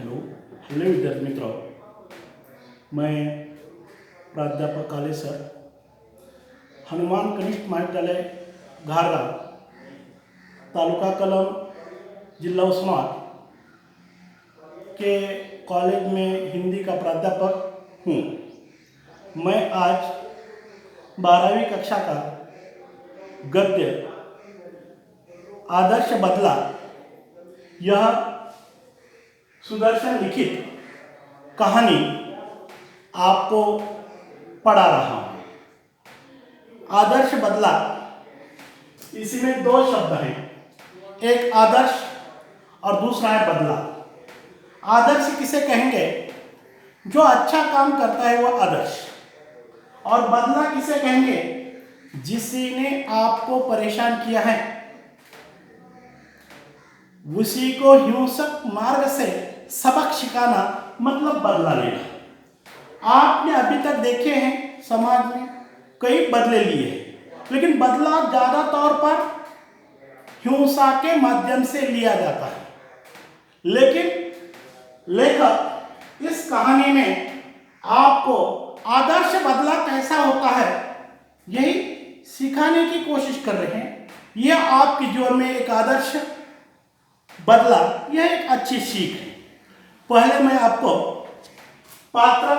Hello hello विद्यार्थी मित्रों, मैं प्राध्यापक कालेसर हनुमान कनिष्ठ महाविद्यालय घारगा तालुका कलम जिला उस्मानाबाद के कॉलेज में हिंदी का प्राध्यापक हूँ। मैं आज 12वीं कक्षा का गद्य आदर्श बदला यह सुदर्शन लिखित कहानी आपको पढ़ा रहा हूँ। आदर्श बदला, इसमें दो शब्द हैं, एक आदर्श और दूसरा है बदला। आदर्श किसे कहेंगे? जो अच्छा काम करता है वह आदर्श। और बदला किसे कहेंगे? जिसने आपको परेशान किया है, उसी को हिंसक मार्ग से सबक सिखाना मतलब बदला लेना। आपने अभी तक देखे हैं समाज में कई बदले लिए हैं, लेकिन बदला ज्यादा तौर पर हिंसा के माध्यम से लिया जाता है। लेकिन लेखक इस कहानी में आपको आदर्श बदला कैसा होता है यही सिखाने की कोशिश कर रहे हैं। यह आपके जीवन में एक आदर्श बदला, यह एक अच्छी सीख है। पहले मैं आपको पात्र,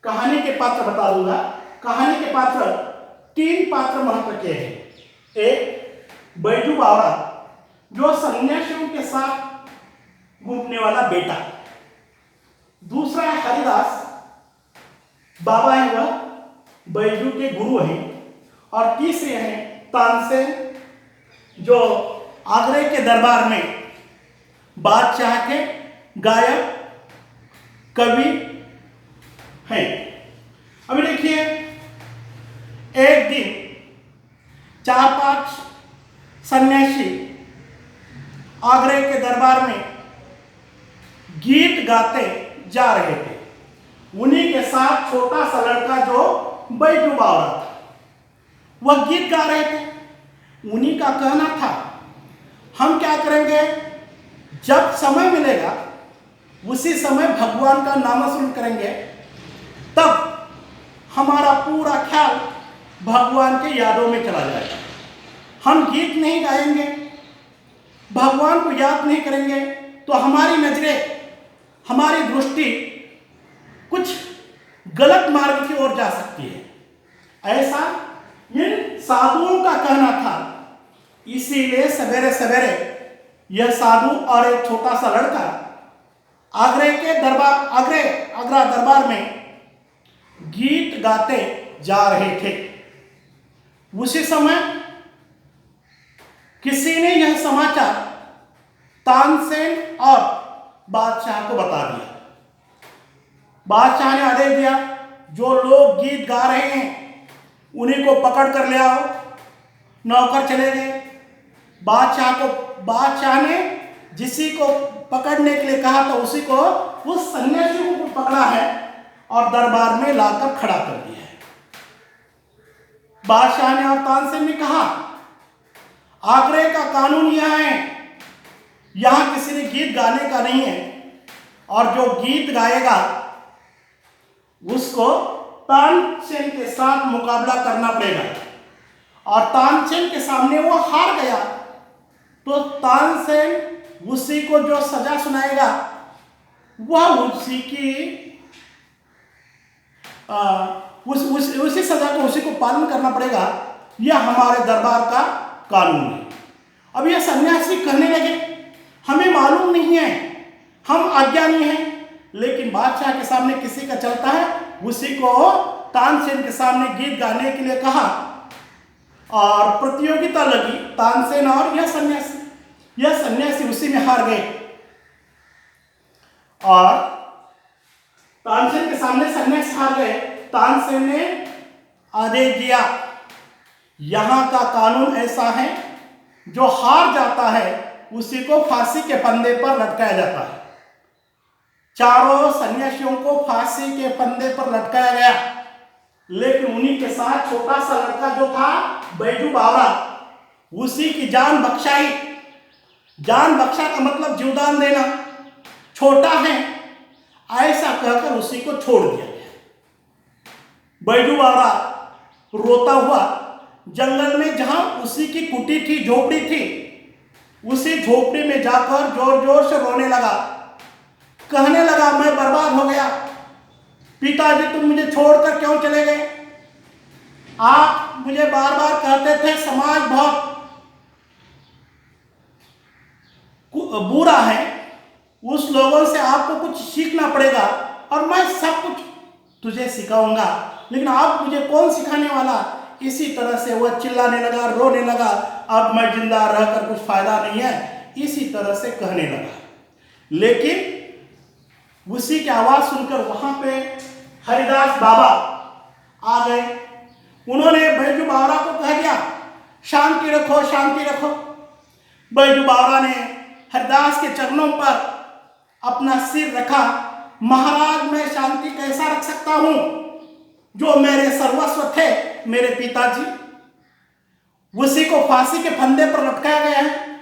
कहानी के पात्र बता दूंगा। कहानी के पात्र, 3 पात्र महत्व के हैं। एक बैजू बावरा, जो सन्यासियों के साथ घूमने वाला बेटा। दूसरा है हरिदास, बाबा है, वह बैजू के गुरु हैं। और तीसरे हैं तानसेन, जो आगरे के दरबार में बादशाह के गायक कवि हैं। अभी देखिए, एक दिन 4-5 सन्यासी आगरे के दरबार में गीत गाते जा रहे थे। उन्हीं के साथ छोटा सा लड़का जो बैजू बावरा था, वह गीत गा रहे थे। उन्हीं का कहना था, हम क्या करेंगे, जब समय मिलेगा उसी समय भगवान का नामस्मरण करेंगे, तब हमारा पूरा ख्याल भगवान के यादों में चला जाएगा। हम गीत नहीं गाएंगे, भगवान को याद नहीं करेंगे, तो हमारी नजरें, हमारी दृष्टि कुछ गलत मार्ग की ओर जा सकती है। ऐसा इन साधुओं का कहना था। इसीलिए सवेरे सवेरे यह साधु और एक छोटा सा लड़का आगरा दरबार में गीत गाते जा रहे थे। उसी समय किसी ने यह समाचार तानसेन और बादशाह को बता दिया। बादशाह ने आदेश दिया, जो लोग गीत गा रहे हैं उन्हीं को पकड़ कर ले आओ। नौकर चले गए। बादशाह ने जिसी को पकड़ने के लिए कहा था, उसी को, उस सन्यासी को पकड़ा है और दरबार में लाकर खड़ा कर दिया है। बादशाह ने और तानसेन ने कहा, आगरे का कानून यह है, यहां किसी ने गीत गाने का नहीं है, और जो गीत गाएगा उसको तानसेन के साथ मुकाबला करना पड़ेगा। और तानसेन के सामने वो हार गया तो तानसेन उसी को जो सजा सुनाएगा वह उसी की उसी सजा को उसी को पालन करना पड़ेगा। यह हमारे दरबार का कानून है। अब यह सन्यासी कहने लगे, हमें मालूम नहीं है, हम अज्ञानी हैं, लेकिन बादशाह के सामने किसी का चलता है, उसी को तानसेन के सामने गीत गाने के लिए कहा और प्रतियोगिता लगी। तानसेन और यह सन्यासी उसी में हार गए और तानसेन के सामने सन्यासी हार गए। तानसेन ने आदेश दिया, यहां का कानून ऐसा है, जो हार जाता है उसी को फांसी के फंदे पर लटकाया जाता है। चारों सन्यासियों को फांसी के फंदे पर लटकाया गया, लेकिन उन्हीं के साथ छोटा सा लड़का जो था बैजू बावरा, उसी की जान बख्शाई। जान बख्शा का मतलब जीवदान देना। छोटा है, ऐसा कहकर उसी को छोड़ दिया गया। बैजू बावरा रोता हुआ जंगल में जहां उसी की कुटी थी, झोपड़ी थी, उसी झोपड़ी में जाकर जोर जोर से रोने लगा। कहने लगा, मैं बर्बाद हो गया, पिताजी तुम मुझे छोड़कर क्यों चले गए? आप मुझे बार बार कहते थे समाज बहुत बुरा है, उस लोगों से आपको कुछ सीखना पड़ेगा और मैं सब कुछ तुझे सिखाऊंगा, लेकिन आप मुझे कौन सिखाने वाला? इसी तरह से वह चिल्लाने लगा, रोने लगा, अब मैं जिंदा रहकर कुछ फायदा नहीं है, इसी तरह से कहने लगा। लेकिन उसी की आवाज सुनकर वहां पे हरिदास बाबा आ गए। उन्होंने बैजू बावरा को कह दिया, शांति रखो, शांति रखो। बैजू बावरा ने हरिदास के चरणों पर अपना सिर रखा। महाराज, मैं शांति कैसा रख सकता हूं? जो मेरे सर्वस्व थे, मेरे पिताजी, उसी को फांसी के फंदे पर लटकाया गया है।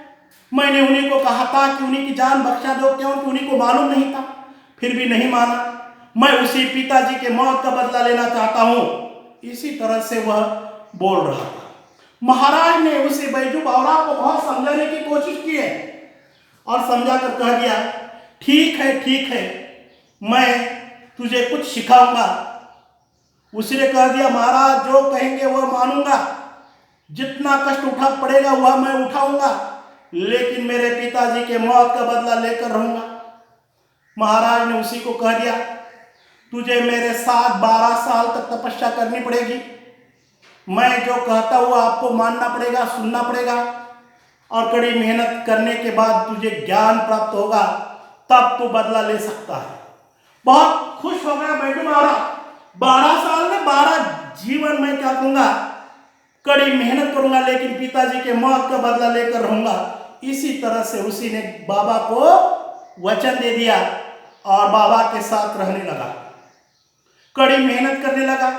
मैंने उन्हीं को कहा था कि उन्हीं की जान बख्शा दो, क्योंकि उन्हीं को मालूम नहीं था, फिर भी नहीं माना। मैं उसी पिताजी के मौत का बदला लेना चाहता हूं। इसी तरह से वह बोल रहा था। महाराज ने उसे बैजू बावरा को बहुत समझाने की कोशिश की है और समझाकर कह दिया, ठीक है, ठीक है, मैं तुझे कुछ सिखाऊंगा। उसने कह दिया, महाराज जो कहेंगे वह मानूंगा, जितना कष्ट उठा पड़ेगा वह मैं उठाऊंगा, लेकिन मेरे पिताजी के मौत का बदला लेकर रहूंगा। महाराज ने उसी को कह दिया, तुझे मेरे साथ 12 साल तक तपस्या करनी पड़ेगी। मैं जो कहता हूँ आपको मानना पड़ेगा, सुनना पड़ेगा, और कड़ी मेहनत करने के बाद तुझे ज्ञान प्राप्त होगा, तब तू बदला ले सकता है। बहुत खुश हो गया बैजू बावरा। 12 साल में 12 जीवन में क्या करूंगा? कड़ी मेहनत करूंगा, लेकिन पिताजी के मौत का बदला लेकर रहूंगा। इसी तरह से उसी ने बाबा को वचन दे दिया और बाबा के साथ रहने लगा, कड़ी मेहनत करने लगा।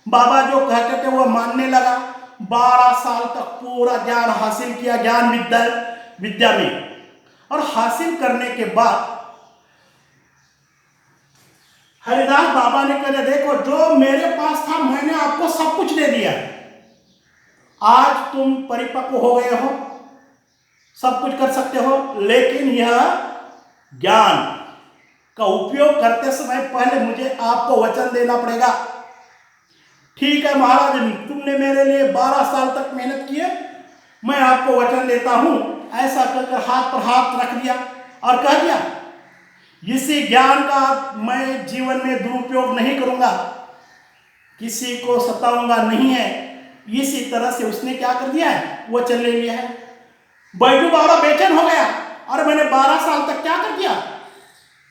बाबा जो कहते थे वह मानने लगा। 12 साल तक पूरा ज्ञान हासिल किया, ज्ञान विद्या में, और हासिल करने के बाद हरिदास बाबा ने कहा, देखो जो मेरे पास था मैंने आपको सब कुछ दे दिया, आज तुम परिपक्व हो गए हो, सब कुछ कर सकते हो, लेकिन यह ज्ञान का उपयोग करते समय पहले मुझे आपको वचन देना पड़ेगा। ठीक है महाराज, तुमने मेरे लिए 12 साल तक मेहनत की है, मैं आपको वचन देता हूं। ऐसा कहकर हाथ पर हाथ रख दिया और कह दिया, इसी ज्ञान का मैं जीवन में दुरुपयोग नहीं करूंगा, किसी को सताऊंगा नहीं है। इसी तरह से उसने क्या कर दिया है? वचन ले लिया है। बैजू बावरा बेचैन हो गया, और मैंने 12 साल तक क्या कर दिया?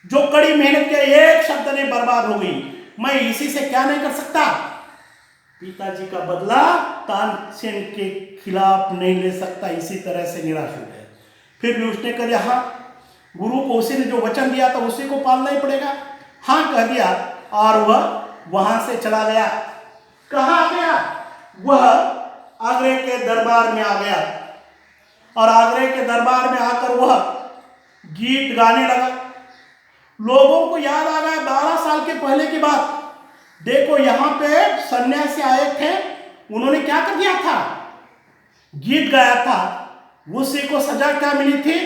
जो कड़ी मेहनत के एक शब्द ने बर्बाद हो गई। मैं इसी से क्या नहीं कर सकता? पिताजी का बदला तानसेन के खिलाफ नहीं ले सकता। इसी तरह से निराश हो गया। फिर भी उसने कहा, हाँ, गुरु को उसी ने जो वचन दिया था उसी को पालना ही पड़ेगा। हाँ कह दिया, और वह वहां से चला गया। कहाँ आ गया? वह आगरे के दरबार में आ गया, और आगरे के दरबार में आकर वह गीत गाने लगा। लोगों को याद आ गया 12 साल के पहले की बात। देखो यहाँ पे सन्यासी आए थे, उन्होंने क्या कर दिया था? गीत गाया था। उसी को सजा क्या मिली थी?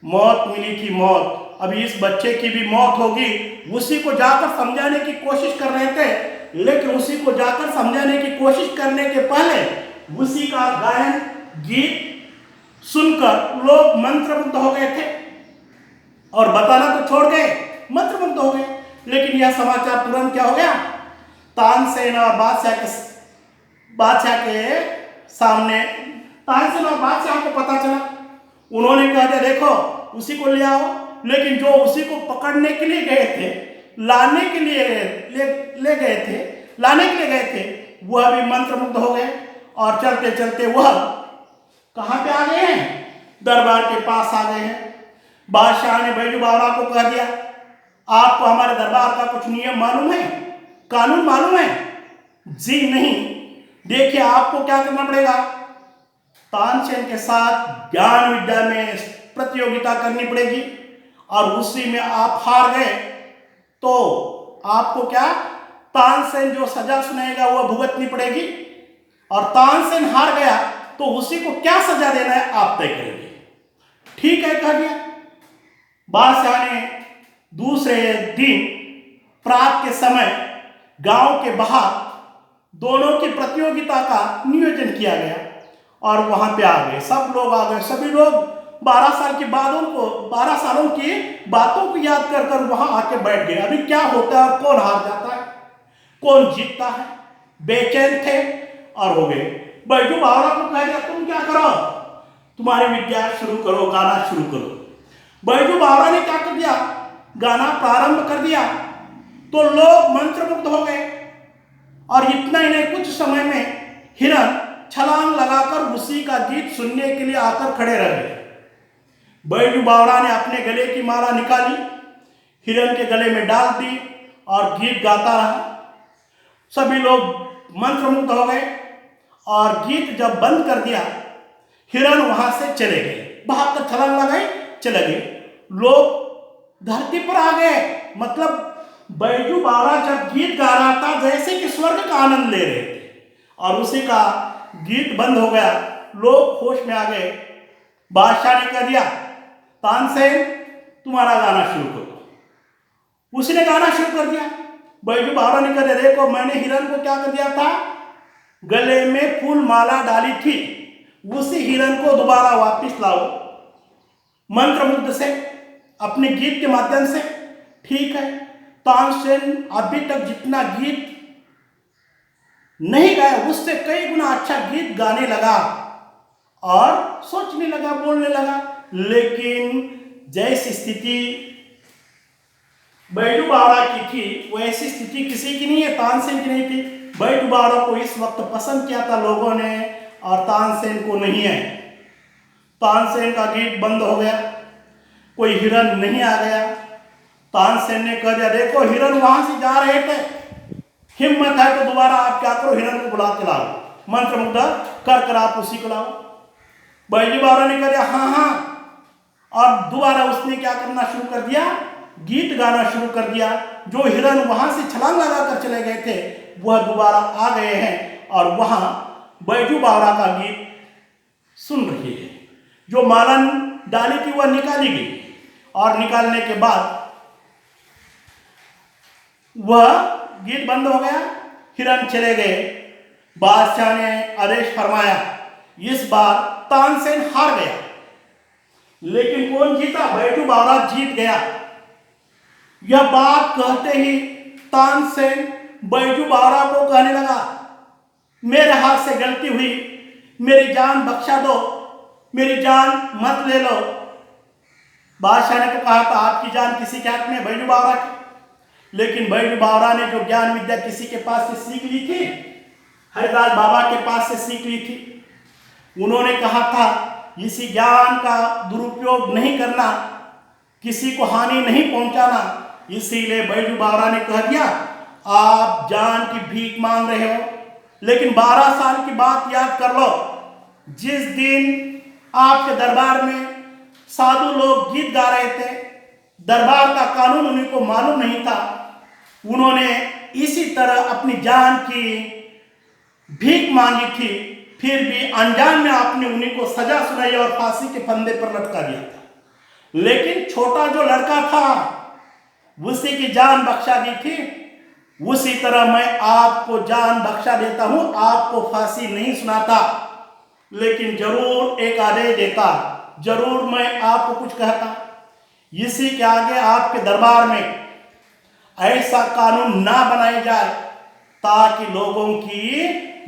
मौत मिली थी, मौत। अभी इस बच्चे की भी मौत होगी। उसी को जाकर समझाने की कोशिश कर रहे थे, लेकिन उसी को जाकर समझाने की कोशिश करने के पहले उसी का गायन गीत सुनकर लोग मंत्रमुग्ध हो गए थे, और बताना तो छोड़ गए, मंत्रमुग्ध हो गए। लेकिन यह समाचार तुरंत क्या हो गया? तानसेन और बादशाह के सामने, तानसेन और बादशाह को पता चला। उन्होंने कहा था, देखो उसी को ले आओ। लेकिन जो उसी को पकड़ने के लिए गए थे, लाने के लिए गए थे, वह भी मंत्रमुग्ध हो गए, और चलते चलते वह कहां पे आ गए हैं? दरबार के पास आ गए हैं। बादशाह ने बैजू बावरा को कह दिया, आपको हमारे दरबार का कुछ नियम मालूम है, कानून मालूम है? जी नहीं। देखिए आपको क्या करना पड़ेगा, तानसेन के साथ ज्ञान विद्या में प्रतियोगिता करनी पड़ेगी, और उसी में आप हार गए तो आपको क्या, तानसेन जो सजा सुनाएगा वो भुगतनी पड़ेगी, और तानसेन हार गया तो उसी को क्या सजा देना है आप तय करेंगे। ठीक है, कह दिया। बादशाह ने दूसरे दिन प्रात के समय गांव के बाहर दोनों की प्रतियोगिता का नियोजन किया गया और वहां पे आ गए, सब लोग आ गए। सभी लोग 12 साल की बातों को 12 सालों की बातों को याद कर कर वहां आके बैठ गए। अभी क्या होता है और कौन हार जाता है, कौन जीतता है, बेचैन थे और हो गए। बैजू बावरा को कह दिया तुम क्या करो, तुम्हारी विद्या शुरू करो, गाना शुरू करो। बैजू बावरा ने क्या कर दिया, गाना प्रारंभ कर दिया तो लोग मंत्रमुग्ध हो गए। और इतना ही नहीं, कुछ समय में हिरण छलांग लगाकर उसी का गीत सुनने के लिए आकर खड़े रह गए। बैजू बावरा ने अपने गले की माला निकाली, हिरण के गले में डाल दी और गीत गाता रहा। सभी लोग मंत्रमुग्ध हो गए और गीत जब बंद कर दिया, हिरण वहां से चले गए, भागकर छलांग लगाई चले गए। लोग धरती पर आ गए, मतलब बैजू बावरा जब गीत गा रहा था जैसे कि स्वर्ग का आनंद ले रहे थे, और उसी का गीत बंद हो गया, लोग होश में आ गए। बादशाह ने कह दिया तानसेन तुम्हारा गाना शुरू करो। उसने गाना शुरू कर दिया। बैजू बावरा ने कह दिया देखो मैंने हिरण को क्या कर दिया था, गले में फूल माला डाली थी, उसी हिरण को दोबारा वापस लाओ मंत्रमुग्ध से, अपने गीत के माध्यम से। ठीक है, तानसेन अभी तक जितना गीत नहीं गाया उससे कई गुना अच्छा गीत गाने लगा और सोचने लगा, बोलने लगा। लेकिन जैसी स्थिति बैजू बावरा की थी वैसी स्थिति किसी की नहीं है, तानसेन की नहीं थी। बैजू बावरा को इस वक्त पसंद किया था लोगों ने और तानसेन को नहीं है। तानसेन का गीत बंद हो गया, कोई हिरण नहीं आ गया। तानसेन ने कह दिया देखो हिरण वहां से जा रहे थे, हिम्मत है तो दोबारा आप क्या करो, हिरण को बुला के लाओ, मंत्रमुग्ध कर आप उसी को लाओ। बैजू बावरा ने कह दिया हाँ हाँ, और दोबारा उसने क्या करना शुरू कर दिया, गीत गाना शुरू कर दिया। जो हिरण वहां से छलांग लगाकर चले गए थे वह दोबारा आ गए हैं और वहां बैजू बावरा का गीत सुन रही है। जो माला डाली थी वह निकाली गई और निकालने के बाद वह गीत बंद हो गया, हिरण चले गए। बादशाह ने आदेश फरमाया इस बार तानसेन हार गया, लेकिन कौन जीता, बैजू बावरा जीत गया। यह बात कहते ही तानसेन बैजू बावरा को कहने लगा मेरे हाथ से गलती हुई, मेरी जान बख्शा दो, मेरी जान मत ले लो। बादशाह ने तो कहा था आपकी जान किसी के हाथ में, बैजू बावरा की। लेकिन बैजू बावरा ने जो ज्ञान विद्या किसी के पास से सीख ली थी, हरिदास बाबा के पास से सीख ली थी। उन्होंने कहा था इसी ज्ञान का दुरुपयोग नहीं करना, किसी को हानि नहीं पहुंचाना। इसीलिए बैजू बावरा ने कह दिया आप जान की भीख मांग रहे हो, लेकिन 12 साल की बात याद कर लो, जिस दिन आपके दरबार में साधु लोग गीत गा रहे थे, दरबार का कानून उन्हीं को मालूम नहीं था, उन्होंने इसी तरह अपनी जान की भीख मांगी थी, फिर भी अनजान में आपने उन्हीं को सजा सुनाई और फांसी के फंदे पर लटका दिया था। लेकिन छोटा जो लड़का था उसी की जान बख्शा दी थी, उसी तरह मैं आपको जान बख्शा देता हूं, आपको फांसी नहीं सुनाता, लेकिन जरूर एक आदेश देता, जरूर मैं आपको कुछ कहता। इसी के आगे आपके दरबार में ऐसा कानून ना बनाया जाए ताकि लोगों की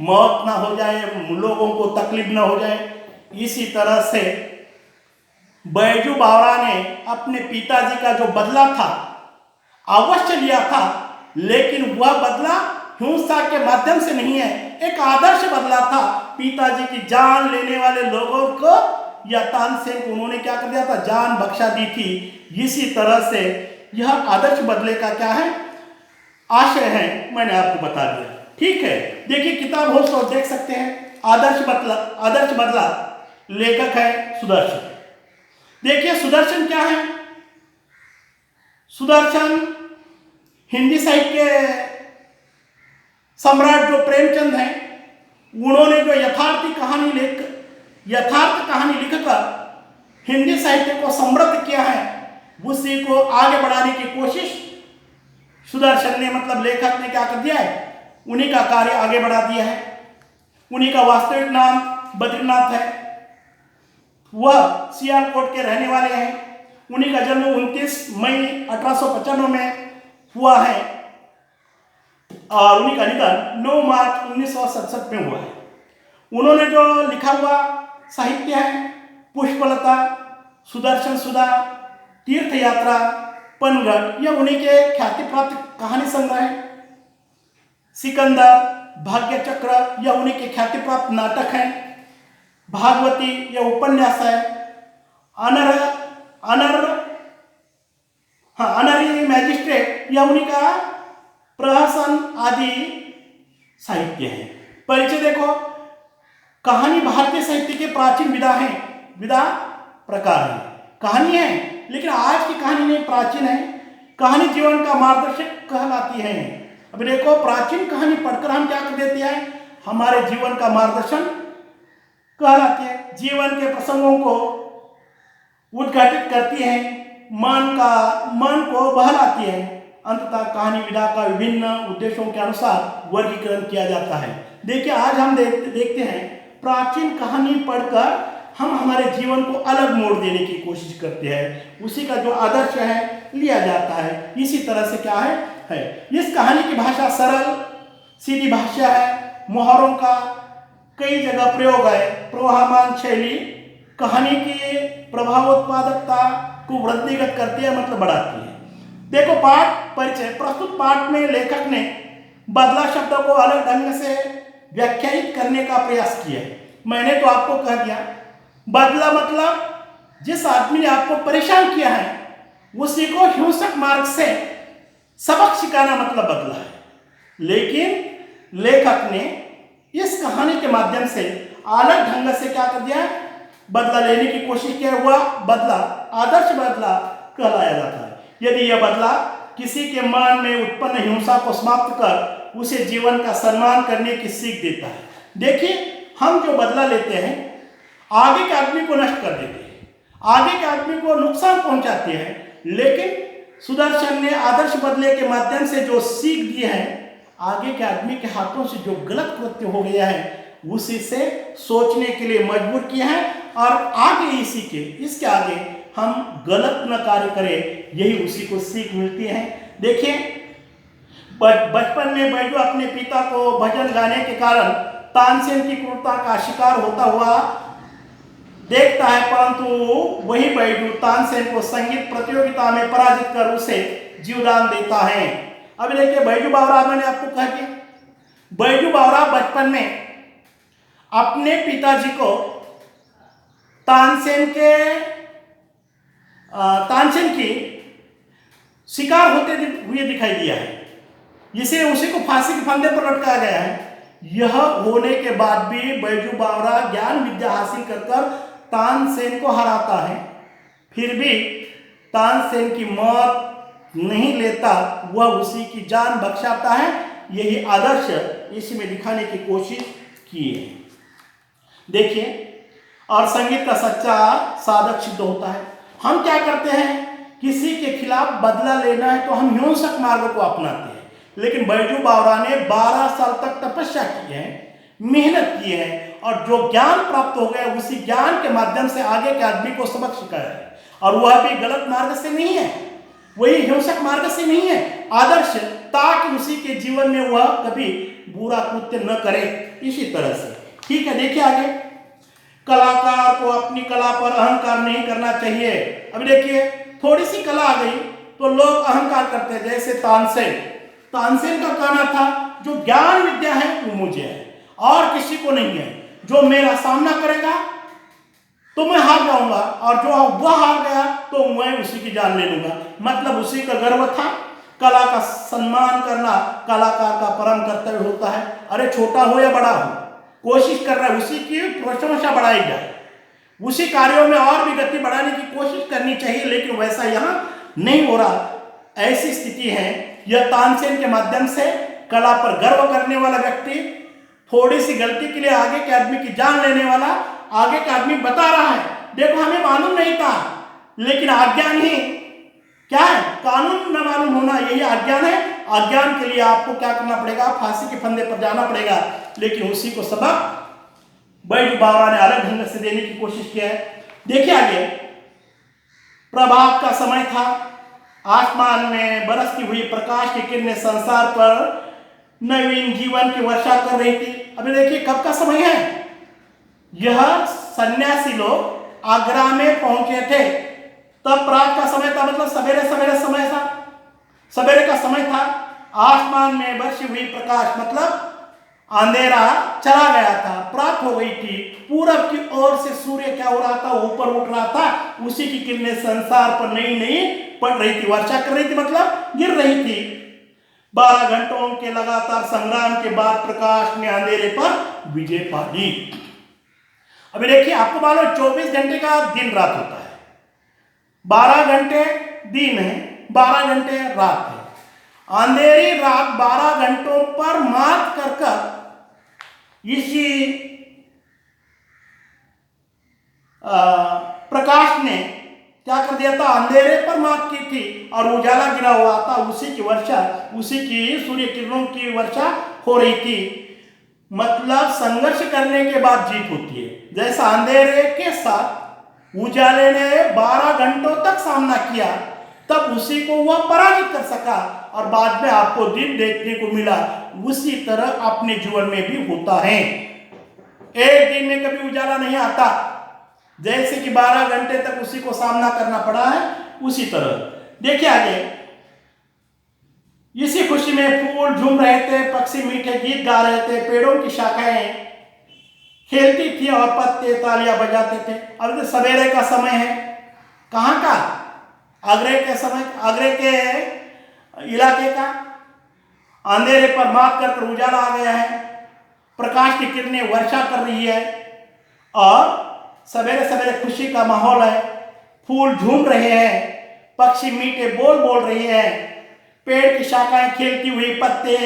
मौत ना हो जाए, लोगों को तकलीफ ना हो जाए। इसी तरह से बैजू बावरा ने अपने पिताजी का जो बदला था अवश्य लिया था, लेकिन वह बदला हिंसा के माध्यम से नहीं है, एक आदर्श बदला था। पिताजी की जान लेने वाले लोगों को या तानसेन को उन्होंने क्या कर दिया था, जान बख्शा दी थी। इसी तरह से यह आदर्श बदले का क्या है, आशय है, मैंने आपको बता दिया। ठीक है, देखिए किताब हो तो देख सकते हैं, आदर्श बदला, लेखक है सुदर्शन। देखिए सुदर्शन क्या है, सुदर्शन हिंदी साहित्य के सम्राट जो प्रेमचंद हैं, उन्होंने जो यथार्थ कहानी लिखकर हिंदी साहित्य को समृद्ध किया है, उसी को आगे बढ़ाने की कोशिश सुदर्शन ने मतलब लेखक ने क्या कर दिया है, उन्हीं का कार्य आगे बढ़ा दिया है। उन्हीं का वास्तविक नाम बद्रीनाथ है, वह सियालकोट के रहने वाले हैं। उन्हीं का जन्म 29 मई 1895 में हुआ है और उन्हीं का निधन 9 मार्च 1967 में हुआ है। उन्होंने जो लिखा हुआ साहित्य है, पुष्पलता, सुदर्शन सुधा, तीर्थ यात्रा, पनगढ़, यह उन्हीं के ख्याति प्राप्त कहानी संग्रह है। सिकंदर, भाग्य चक्र, यह उन्हीं के ख्याति प्राप्त नाटक हैं। भागवती, यह उपन्यास है। अनरी मैजिस्ट्रेट, यह उन्हीं का प्रहसन आदि साहित्य है। परिचय देखो, कहानी भारतीय साहित्य के प्राचीन विधा प्रकार है। कहानी है, लेकिन आज की कहानी नहीं, प्राचीन है। कहानी जीवन का मार्गदर्शक कहलाती है। अभी देखो, प्राचीन कहानी पढ़कर हम क्या कर देते हैं, हमारे जीवन का मार्गदर्शन कहलाती है। जीवन के प्रसंगों को उद्घाटित करती है, मन को बहलाती है। अंततः कहानी विधा का विभिन्न उद्देश्यों के अनुसार वर्गीकरण किया जाता है। देखिए, आज हम देखते हैं प्राचीन कहानी पढ़कर हम हमारे जीवन को अलग मोड़ देने की कोशिश करते हैं, उसी का जो आदर्श है लिया जाता है। इसी तरह से क्या है इस कहानी की भाषा सरल सीधी भाषा है। मोहरों का कई जगह प्रयोग है। प्रवाहमान शैली कहानी की प्रभावोत्पादकता को वृद्धिगत करती है, मतलब बढ़ाती है। देखो, पाठ परिचय। प्रस्तुत पाठ में लेखक ने बदला शब्द को अलग ढंग से व्याख्यायित करने का प्रयास किया है। मैंने तो आपको कह दिया, बदला मतलब जिस आदमी ने आपको परेशान किया है उसी को हिंसक मार्ग से सबक सिखाना मतलब बदला है। लेकिन लेखक ने इस कहानी के माध्यम से अलग ढंग से क्या कर दिया, बदला लेने की कोशिश किया। हुआ बदला आदर्श बदला कहलाया जाता है। यदि यह बदला किसी के मन में उत्पन्न हिंसा को समाप्त कर उसे जीवन का सम्मान करने की सीख देता है। देखिए, हम जो बदला लेते हैं आगे के आदमी को नष्ट कर देते हैं, आगे के आदमी को नुकसान पहुंचाते हैं। लेकिन सुदर्शन ने आदर्श बदले के माध्यम से जो सीख दी है, आगे के आदमी के हाथों से जो गलत कृत्य हो गया है उसी से सोचने के लिए मजबूर किया है और आगे इसके आगे हम गलत न कार्य करें, यही उसी को सीख मिलती है। देखिए, बचपन में बैजू अपने पिता को भजन गाने के कारण तानसेन की क्रूरता का शिकार होता हुआ देखता है, परंतु वही बैजू तानसेन को संगीत प्रतियोगिता में पराजित कर उसे जीवदान देता है। अभी देखिए, बैजू बावरा, मैंने आपको कहा कि बैजू बावरा बचपन में अपने पिताजी को तानसेन की शिकार होते हुए दिखाई दिया है, जिसे उसी को फांसी के फंदे पर लटकाया गया है। यह होने के बाद भी बैजू बावरा ज्ञान विद्या हासिल कर तानसेन को हराता है, फिर भी तानसेन की मौत नहीं लेता, वह उसी की जान बख्शाता है। यही आदर्श इसमें दिखाने की कोशिश की है। देखिए, और संगीत का सच्चा साधक सिद्ध होता है। हम क्या करते हैं, किसी के खिलाफ बदला लेना है तो हम हिंसक मार्ग को अपनाते हैं, लेकिन बैजू बावरा ने 12 साल तक तपस्या की है, मेहनत की है और जो ज्ञान प्राप्त हो गया उसी ज्ञान के माध्यम से आगे के आदमी को सबक सिखाया है। और वह भी गलत मार्ग से नहीं है, वही हिंसक मार्ग से नहीं है, आदर्श, ताकि उसी के जीवन में वह कभी बुरा कृत्य न करे। इसी तरह से ठीक है। देखिए आगे, कलाकार को अपनी कला पर अहंकार नहीं करना चाहिए। अभी देखिए, थोड़ी सी कला आ गई तो लोग अहंकार करते हैं। जैसे तानसेन का कहना था, जो ज्ञान विद्या है वो मुझे है और किसी को नहीं है, जो मेरा सामना करेगा तो मैं हार जाऊंगा और जो वह हार गया तो मैं उसी की जान ले लूंगा। मतलब उसी का गर्व था। कला का सम्मान करना कलाकार का परम कर्तव्य होता है। अरे छोटा हो या बड़ा हो, कोशिश कर रहा है उसी की प्रशंसा बढ़ाई जाए, उसी कार्यों में और भी गति बढ़ाने की कोशिश करनी चाहिए। लेकिन वैसा यहाँ नहीं हो रहा। ऐसी स्थिति है, यह तानसेन के माध्यम से कला पर गर्व करने वाला व्यक्ति थोड़ी सी गलती के लिए आगे के आदमी की जान लेने वाला आगे का आदमी बता रहा है, देखो हमें मालूम नहीं था, लेकिन अज्ञान ही क्या है, कानून न मालूम होना यही अज्ञान है। अज्ञान के लिए आपको क्या करना पड़ेगा, फांसी के फंदे पर जाना पड़ेगा। लेकिन उसी को सबक बैजू बाबा ने अलग ढंग से देने की कोशिश किया है। देखिए आगे, प्रभात का समय था, आसमान में बरसती हुई प्रकाश की किरणें संसार पर नवीन जीवन की वर्षा कर रही थी। अभी देखिए कब का समय है, यह सन्यासी लोग आगरा में पहुंचे थे, तब प्रात का समय था, मतलब सवेरे सवेरे समय था, सवेरे का समय था। आसमान में बरसी हुई प्रकाश मतलब अंधेरा चला गया था, प्रात हो गई थी। पूरब की ओर से सूर्य क्या हो रहा था, ऊपर उठ रहा था, उसी की किरणें संसार पर नई नई पड़ रही थी, वर्षा कर रही थी, मतलब गिर रही थी। 12 घंटों के लगातार संग्राम के बाद प्रकाश ने अंधेरे पर विजय पा ली। अभी देखिए आपको मालूम 24 घंटे का दिन रात होता है, 12 घंटे दिन है, 12 घंटे रात है। अंधेरी रात 12 घंटों पर मात कर इसी प्रकाश ने क्या कर दिया था, अंधेरे पर मात की थी और उजाला गिरा हुआ था, उसी की वर्षा, उसी की सूर्य किरणों की वर्षा हो रही थी। मतलब संघर्ष करने के बाद जीत होती है। जैसा अंधेरे के साथ उजाले ने 12 घंटों तक सामना किया, तब उसी को वह पराजित कर सका और बाद में आपको दिन देखने को मिला। उसी तरह अपने जीवन में भी होता है, एक दिन में कभी उजाला नहीं आता, जैसे कि 12 घंटे तक उसी को सामना करना पड़ा है, उसी तरह। देखिए आगे, इसी खुशी में फूल झूम रहे थे, पक्षी मीठे गीत गा रहे थे, पेड़ों की शाखाएं खेलती थी और पत्ते तालियां बजाते थे। अब तो सवेरे का समय है, कहाँ का, आगरे के समय, आगरे के इलाके का। अंधेरे पर मात कर उजाला आ गया है, प्रकाश की किरणें वर्षा कर रही है और सवेरे सवेरे खुशी का माहौल है, फूल झूम रहे हैं, पक्षी मीठे बोल बोल रहे हैं, पेड़ की शाखाएं खेलती हुई पत्ते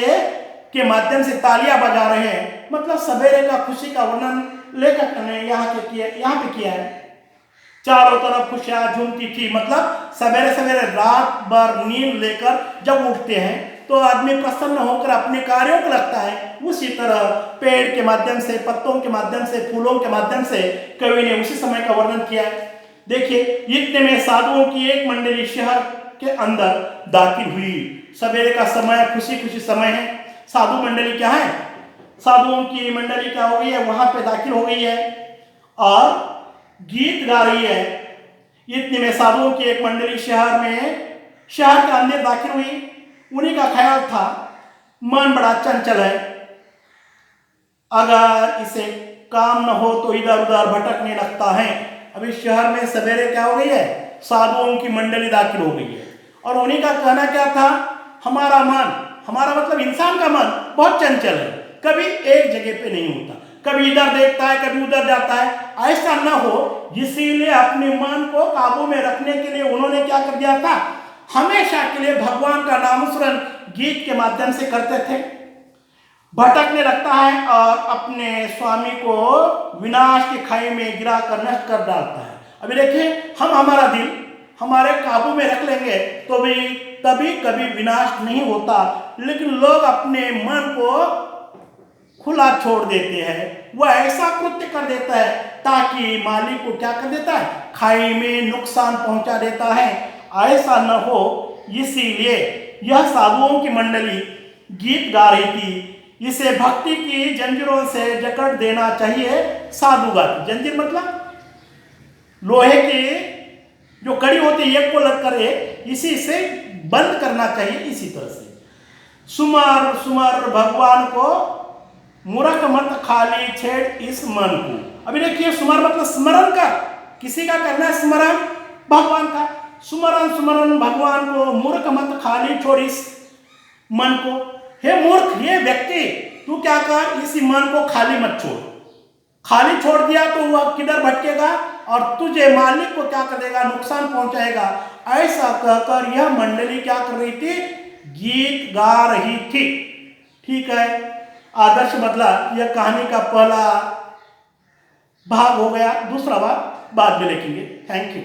के माध्यम से तालियां बजा रहे हैं। मतलब सवेरे का खुशी का वर्णन लेखक ने यहाँ पे किया है। चारों तरफ खुशियां झूमती थी, मतलब सवेरे सवेरे रात भर नींद लेकर जब उठते हैं तो आदमी प्रसन्न होकर अपने कार्यों को लगता है। उसी तरह पेड़ के माध्यम से, पत्तों के माध्यम से, फूलों के माध्यम से कवि ने उसी समय का वर्णन किया है। देखिए, इतने में साधुओं की एक मंडली शहर के अंदर दाखिल हुई। सवेरे का समय खुशी खुशी समय है, साधु मंडली क्या है, साधुओं की मंडली क्या हो गई है, वहां पे दाखिल हो गई है और गीत गा रही है। इतने में साधुओं की एक मंडली शहर के अंदर दाखिल हुई। उन्हीं का ख्याल था, मन बड़ा चंचल है, अगर इसे काम न हो तो इधर उधर भटकने लगता है। अभी शहर में सवेरे क्या हो गई है, साधुओं की मंडली दाखिल हो गई है और उन्हीं का कहना क्या था, हमारा मन, हमारा मतलब इंसान का मन बहुत चंचल है, कभी एक जगह पे नहीं होता, कभी इधर देखता है, कभी उधर जाता है। ऐसा न हो, इसीलिए अपने मन को काबू में रखने के लिए उन्होंने क्या कर दिया था, हमेशा के लिए भगवान का नामस्मरण गीत के माध्यम से करते थे। भटकने लगता है और अपने स्वामी को विनाश की खाई में गिरा कर नष्ट कर डालता है। अभी देखिए, हम हमारा दिल हमारे काबू में रख लेंगे तो भी तभी कभी विनाश नहीं होता, लेकिन लोग अपने मन को खुला छोड़ देते हैं। वह ऐसा कृत्य कर देता है ताकि मालिक को क्या कर देता है, खाई में नुकसान पहुंचा देता है। ऐसा न हो, इसीलिए यह साधुओं की मंडली गीत गा रही थी। इसे भक्ति की जंजीरों से जकड़ देना चाहिए। साधुगत जंजीर मतलब लोहे की जो कड़ी होती है, एक को लगकर इसी से बंद करना चाहिए। इसी तरह से सुमर सुमर भगवान को, मूर्ख मत खाली छेड़ इस मन को। अभी देखिए, सुमर मतलब स्मरण कर, किसी का करना है स्मरण, भगवान का। सुमरण सुमरण भगवान को, मूर्ख मत खाली छोड़ इस मन को। हे मूर्ख, ये व्यक्ति, तू क्या कर, इसी मन को खाली मत छोड़। खाली छोड़ दिया तो वह किधर भटकेगा और तुझे मालिक को क्या कर देगा, नुकसान पहुंचाएगा। ऐसा कहकर यह मंडली क्या कर रही थी, गीत गा रही थी। ठीक है, आदर्श बदला यह कहानी का पहला भाग हो गया, दूसरा भाग बाद में लिखेंगे। Thank you.